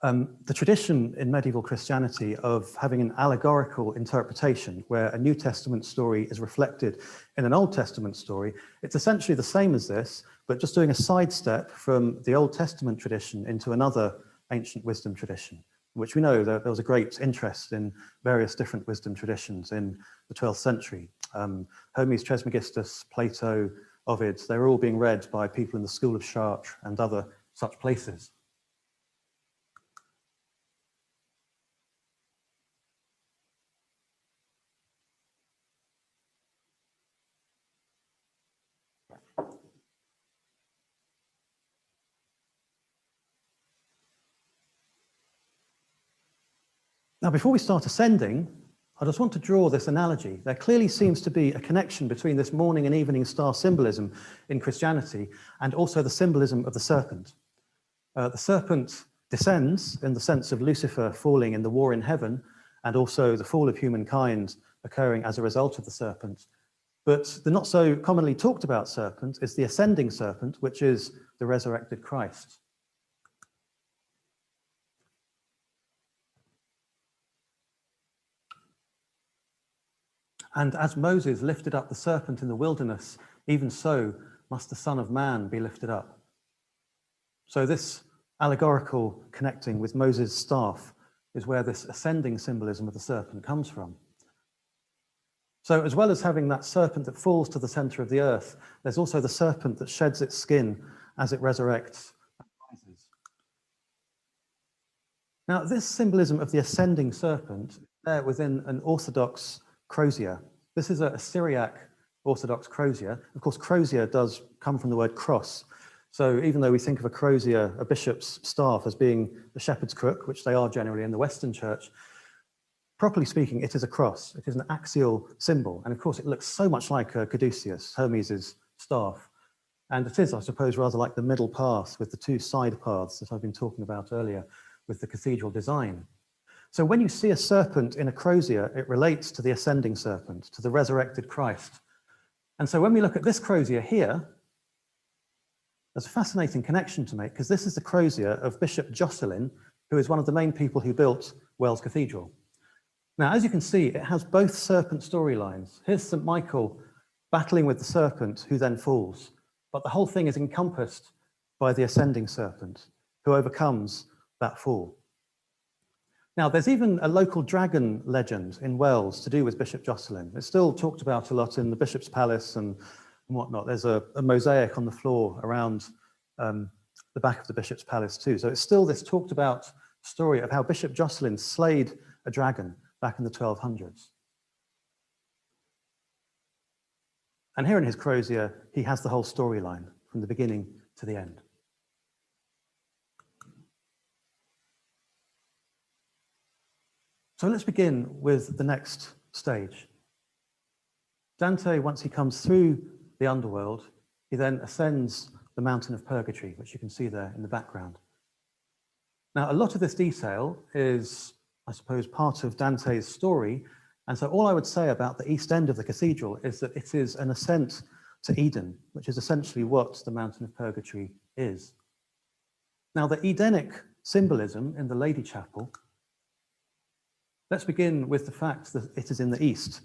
The tradition in medieval Christianity of having an allegorical interpretation where a New Testament story is reflected in an Old Testament story, it's essentially the same as this, but just doing a sidestep from the Old Testament tradition into another ancient wisdom tradition, which we know that there was a great interest in various different wisdom traditions in the 12th century. Hermes Trismegistus, Plato, Ovid, they were all being read by people in the school of Chartres and other such places. Now, before we start ascending, I just want to draw this analogy. There clearly seems to be a connection between this morning and evening star symbolism in Christianity and also the symbolism of the serpent. The serpent descends in the sense of Lucifer falling in the war in heaven and also the fall of humankind occurring as a result of the serpent. But the not so commonly talked about serpent is the ascending serpent, which is the resurrected Christ. And as Moses lifted up the serpent in the wilderness, even so must the Son of Man be lifted up. So this allegorical connecting with Moses' staff is where this ascending symbolism of the serpent comes from. So as well as having that serpent that falls to the center of the earth, there's also the serpent that sheds its skin as it resurrects and rises. Now, this symbolism of the ascending serpent is there within an Orthodox crozier. This is a Syriac Orthodox crozier. Of course, crozier does come from the word cross. So even though we think of a crozier, a bishop's staff, as being the shepherd's crook, which they are generally in the Western church, properly speaking, it is a cross. It is an axial symbol. And of course, it looks so much like Caduceus, Hermes' staff. And it is, I suppose, rather like the middle path with the two side paths that I've been talking about earlier with the cathedral design. So when you see a serpent in a crozier, it relates to the ascending serpent, to the resurrected Christ. And so when we look at this crozier here, there's a fascinating connection to make, because this is the crozier of Bishop Jocelyn, who is one of the main people who built Wells Cathedral. Now, as you can see, it has both serpent storylines. Here's St. Michael battling with the serpent, who then falls. But the whole thing is encompassed by the ascending serpent, who overcomes that fall. Now, there's even a local dragon legend in Wells to do with Bishop Jocelyn. It's still talked about a lot in the Bishop's Palace and whatnot. There's a mosaic on the floor around the back of the Bishop's Palace too. So it's still this talked about story of how Bishop Jocelyn slayed a dragon back in the 1200s. And here in his crozier, he has the whole storyline from the beginning to the end. So let's begin with the next stage. Dante, once he comes through the underworld, he then ascends the Mountain of Purgatory, which you can see there in the background. Now, a lot of this detail is, I suppose, part of Dante's story. And so all I would say about the east end of the cathedral is that it is an ascent to Eden, which is essentially what the Mountain of Purgatory is. Now, the Edenic symbolism in the Lady Chapel, let's begin with the fact that it is in the east.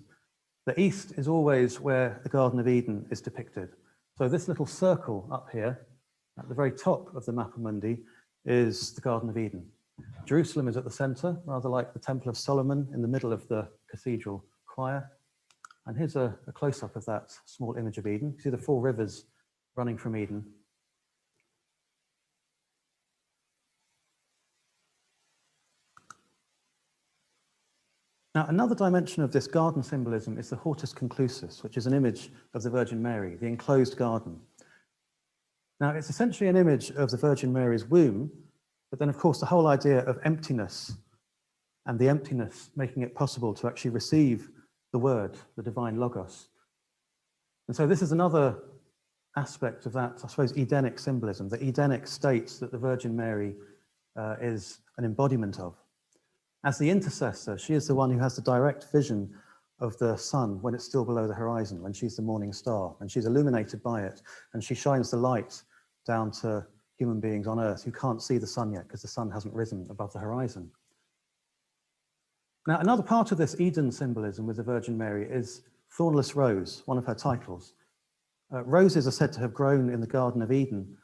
The east is always where the Garden of Eden is depicted. So this little circle up here, at the very top of the Mappa Mundi, is the Garden of Eden. Jerusalem is at the center, rather like the Temple of Solomon in the middle of the cathedral choir. And here's a close-up of that small image of Eden. You see the 4 rivers running from Eden. Now, another dimension of this garden symbolism is the hortus conclusus, which is an image of the Virgin Mary, the enclosed garden. Now, it's essentially an image of the Virgin Mary's womb, but then, of course, the whole idea of emptiness and the emptiness making it possible to actually receive the Word, the divine Logos. And so this is another aspect of that, I suppose, Edenic symbolism, the Edenic state that the Virgin Mary is an embodiment of. As the intercessor, she is the one who has the direct vision of the sun when it's still below the horizon, when she's the morning star, and she's illuminated by it, and she shines the light down to human beings on earth who can't see the sun yet because the sun hasn't risen above the horizon. Now, another part of this Eden symbolism with the Virgin Mary is thornless rose, one of her titles. Roses are said to have grown in the Garden of Eden,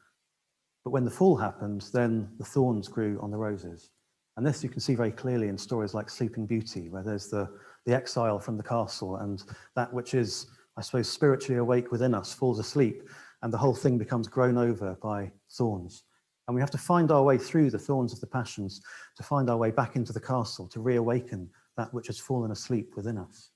but when the fall happened, then the thorns grew on the roses. And this you can see very clearly in stories like Sleeping Beauty, where there's the exile from the castle, and that which is, I suppose, spiritually awake within us falls asleep, and the whole thing becomes grown over by thorns. And we have to find our way through the thorns of the passions to find our way back into the castle, to reawaken that which has fallen asleep within us.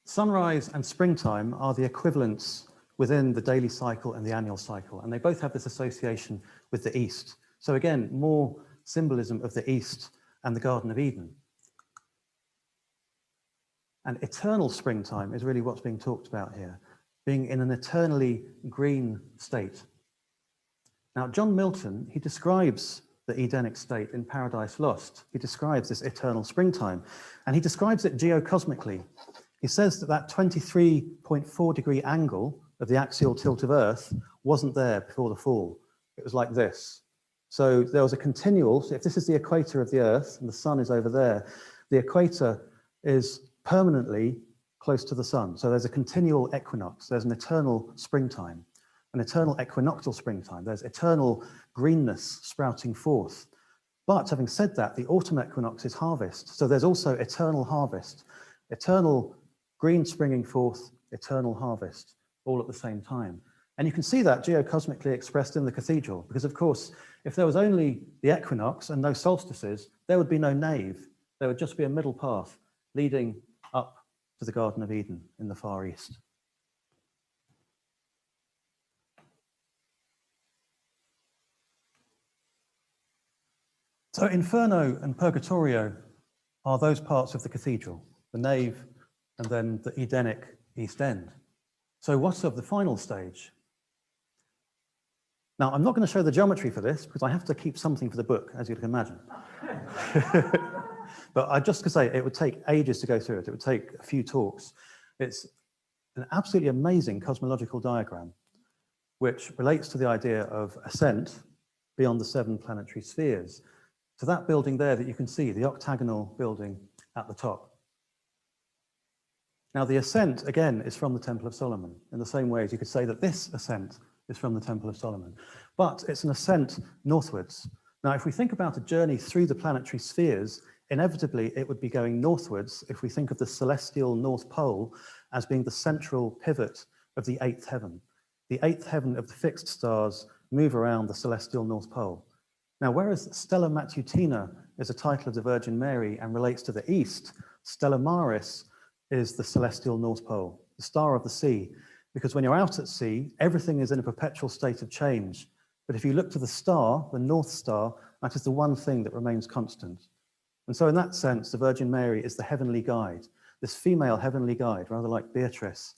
Sunrise and springtime are the equivalents within the daily cycle and the annual cycle, and they both have this association with the East. So again, more symbolism of the East and the Garden of Eden. And eternal springtime is really what's being talked about here, being in an eternally green state. Now, John Milton, he describes the Edenic state in Paradise Lost. He describes this eternal springtime, and he describes it geocosmically. He says that that 23.4-degree angle of the axial tilt of Earth wasn't there before the fall. It was like this. So there was a continual, so if this is the equator of the Earth and the sun is over there, the equator is permanently close to the sun. So there's a continual equinox, there's an eternal springtime, an eternal equinoctial springtime, there's eternal greenness sprouting forth. But having said that, the autumn equinox is harvest. So there's also eternal harvest, eternal green springing forth, eternal harvest, all at the same time. And you can see that geocosmically expressed in the cathedral, because of course, if there was only the equinox and no solstices, there would be no nave. There would just be a middle path leading up to the Garden of Eden in the Far East. So Inferno and Purgatorio are those parts of the cathedral, the nave and then the Edenic East End. So what's of the final stage? Now, I'm not going to show the geometry for this because I have to keep something for the book, as you can imagine. But I just to say, it would take ages to go through it. It would take a few talks. It's an absolutely amazing cosmological diagram, which relates to the idea of ascent beyond the 7 planetary spheres. So that building there that you can see, the octagonal building at the top. Now, the ascent, again, is from the Temple of Solomon, in the same way as you could say that this ascent is from the Temple of Solomon. But it's an ascent northwards. Now, if we think about a journey through the planetary spheres, inevitably it would be going northwards if we think of the celestial North Pole as being the central pivot of the 8th heaven. The 8th heaven of the fixed stars move around the celestial North Pole. Now, whereas Stella Matutina is a title of the Virgin Mary and relates to the east, Stella Maris is the celestial North Pole, the star of the sea, because when you're out at sea, everything is in a perpetual state of change. But if you look to the star, the North Star, that is the one thing that remains constant. And so in that sense, the Virgin Mary is the heavenly guide, this female heavenly guide, rather like Beatrice.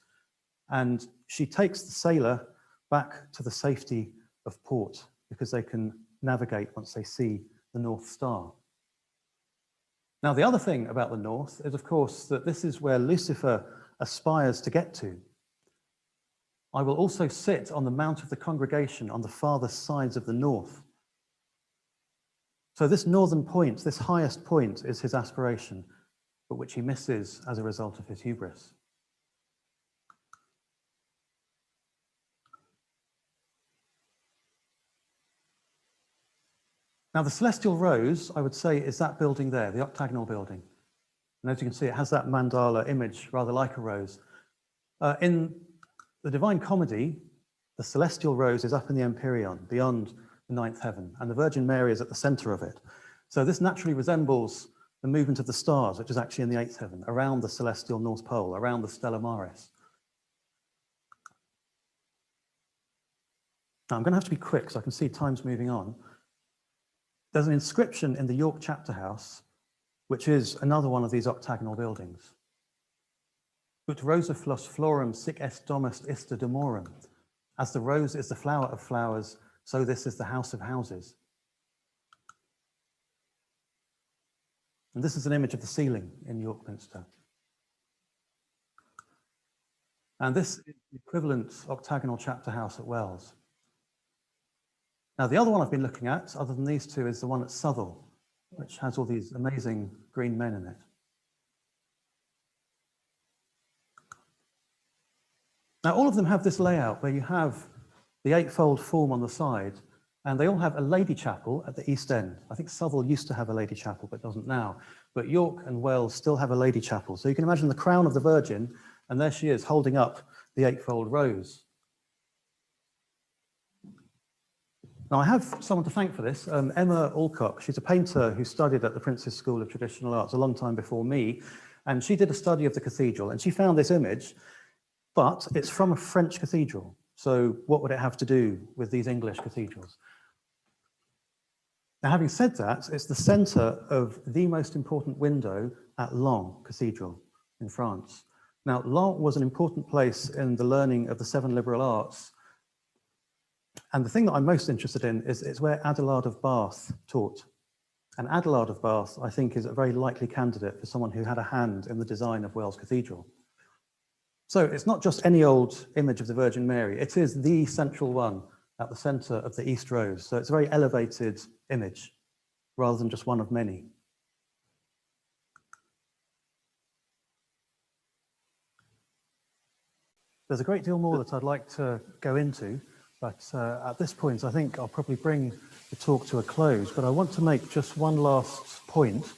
And she takes the sailor back to the safety of port because they can navigate once they see the North Star. Now, the other thing about the North is, of course, that this is where Lucifer aspires to get to. I will also sit on the Mount of the Congregation on the farthest sides of the North. So this northern point, this highest point, is his aspiration, but which he misses as a result of his hubris. Now, the Celestial Rose, I would say, is that building there, the octagonal building. And as you can see, it has that mandala image, rather like a rose. In the Divine Comedy, the Celestial Rose is up in the Empyrean, beyond the 9th heaven, and the Virgin Mary is at the center of it. So this naturally resembles the movement of the stars, which is actually in the 8th heaven, around the celestial North Pole, around the Stella Maris. Now, I'm going to have to be quick, so I can see time's moving on. There's an inscription in the York Chapter House which is another one of these octagonal buildings. Ut rosa flos florum sic est domus ista demorum. As the rose is the flower of flowers, so this is the house of houses. And this is an image of the ceiling in York Minster. And this is the equivalent octagonal chapter house at Wells. Now, the other one I've been looking at, other than these two, is the one at Southall, which has all these amazing green men in it. Now, all of them have this layout where you have the eightfold form on the side, and they all have a lady chapel at the east end. I think Southall used to have a lady chapel, but doesn't now. But York and Wells still have a lady chapel. So you can imagine the crown of the Virgin, and there she is holding up the eightfold rose. Now, I have someone to thank for this, Emma Alcock. She's a painter who studied at the Prince's School of Traditional Arts a long time before me, and she did a study of the cathedral, and she found this image, but it's from a French cathedral. So what would it have to do with these English cathedrals? Now, having said that, it's the center of the most important window at Laon Cathedral in France. Now, Laon was an important place in the learning of the 7 liberal arts. And the thing that I'm most interested in is it's where Adelard of Bath taught. And Adelard of Bath, I think, is a very likely candidate for someone who had a hand in the design of Wells Cathedral. So it's not just any old image of the Virgin Mary, it is the central one at the center of the East Rose. So it's a very elevated image rather than just one of many. There's a great deal more that I'd like to go into, but at this point, I think I'll probably bring the talk to a close, but I want to make just one last point,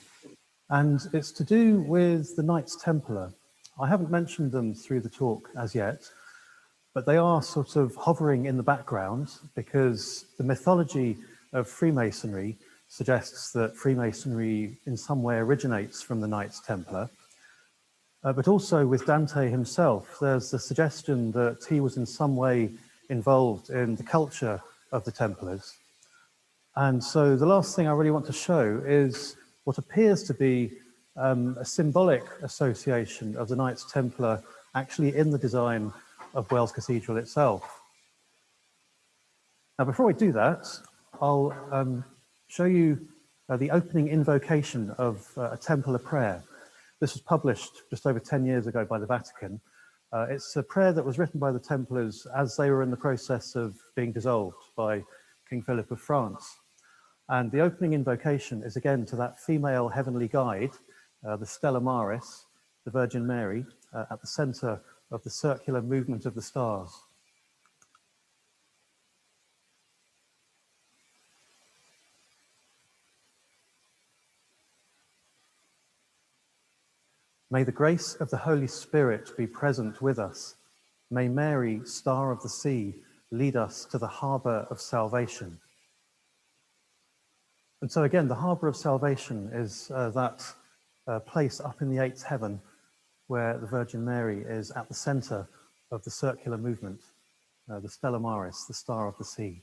and it's to do with the Knights Templar. I haven't mentioned them through the talk as yet, but they are sort of hovering in the background because the mythology of Freemasonry suggests that Freemasonry in some way originates from the Knights Templar. But also with Dante himself, there's the suggestion that he was in some way involved in the culture of the Templars. And so the last thing I really want to show is what appears to be a symbolic association of the Knights Templar actually in the design of Wells Cathedral itself. Now, before I do that, I'll show you the opening invocation of a Templar prayer. This was published just over 10 years ago by the Vatican. It's a prayer that was written by the Templars as they were in the process of being dissolved by King Philip of France. And the opening invocation is again to that female heavenly guide, the Stella Maris, the Virgin Mary, at the center of the circular movement of the stars. May the grace of the Holy Spirit be present with us. May Mary, Star of the Sea, lead us to the harbor of salvation. And so again, the harbor of salvation is that place up in the 8th heaven where the Virgin Mary is at the center of the circular movement, the Stella Maris, the Star of the Sea.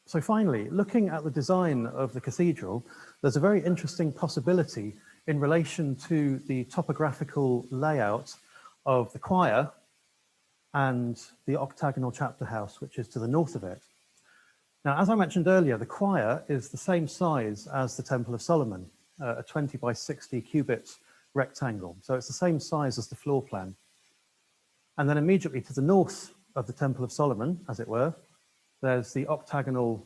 So finally, looking at the design of the cathedral, there's a very interesting possibility in relation to the topographical layout of the choir and the octagonal chapter house, which is to the north of it. Now, as I mentioned earlier, the choir is the same size as the Temple of Solomon, a 20 by 60 cubit rectangle. So it's the same size as the floor plan. And then immediately to the north of the Temple of Solomon, as it were, there's the octagonal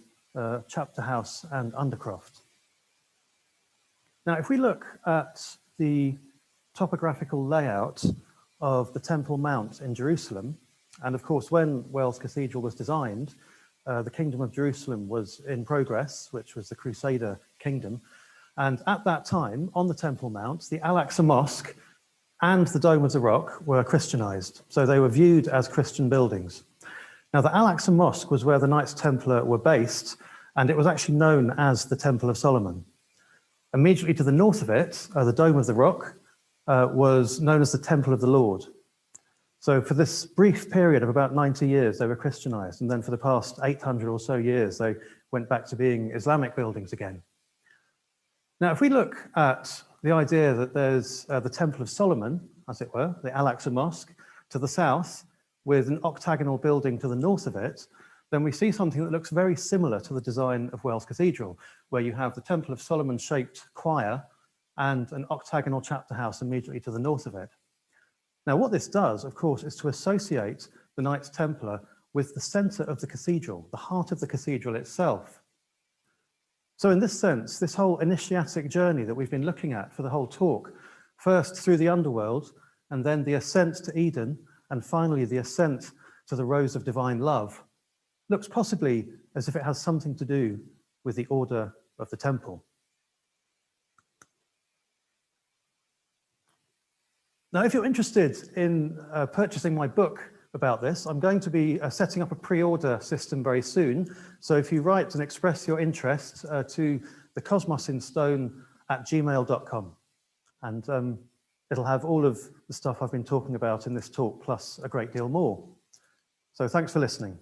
chapter house and undercroft. Now, if we look at the topographical layout of the Temple Mount in Jerusalem, and of course, when Wells Cathedral was designed, the Kingdom of Jerusalem was in progress, which was the Crusader kingdom. And at that time, on the Temple Mount, the Al-Aqsa Mosque and the Dome of the Rock were Christianized. So they were viewed as Christian buildings. Now, the Al-Aqsa Mosque was where the Knights Templar were based, and it was actually known as the Temple of Solomon. Immediately to the north of it, the Dome of the Rock was known as the Temple of the Lord. So for this brief period of about 90 years, they were Christianized. And then for the past 800 or so years, they went back to being Islamic buildings again. Now, if we look at the idea that there's the Temple of Solomon, as it were, the Al-Aqsa Mosque, to the south, with an octagonal building to the north of it, then we see something that looks very similar to the design of Wells Cathedral, where you have the Temple of Solomon-shaped choir and an octagonal chapter house immediately to the north of it. Now, what this does, of course, is to associate the Knights Templar with the center of the cathedral, the heart of the cathedral itself. So in this sense, this whole initiatic journey that we've been looking at for the whole talk, first through the underworld, and then the ascent to Eden, and finally the ascent to the rose of divine love, looks possibly as if it has something to do with the order of the temple. Now, if you're interested in purchasing my book about this, I'm going to be setting up a pre-order system very soon. So if you write and express your interest to thecosmosinstone@gmail.com, and it'll have all of the stuff I've been talking about in this talk, plus a great deal more. So thanks for listening.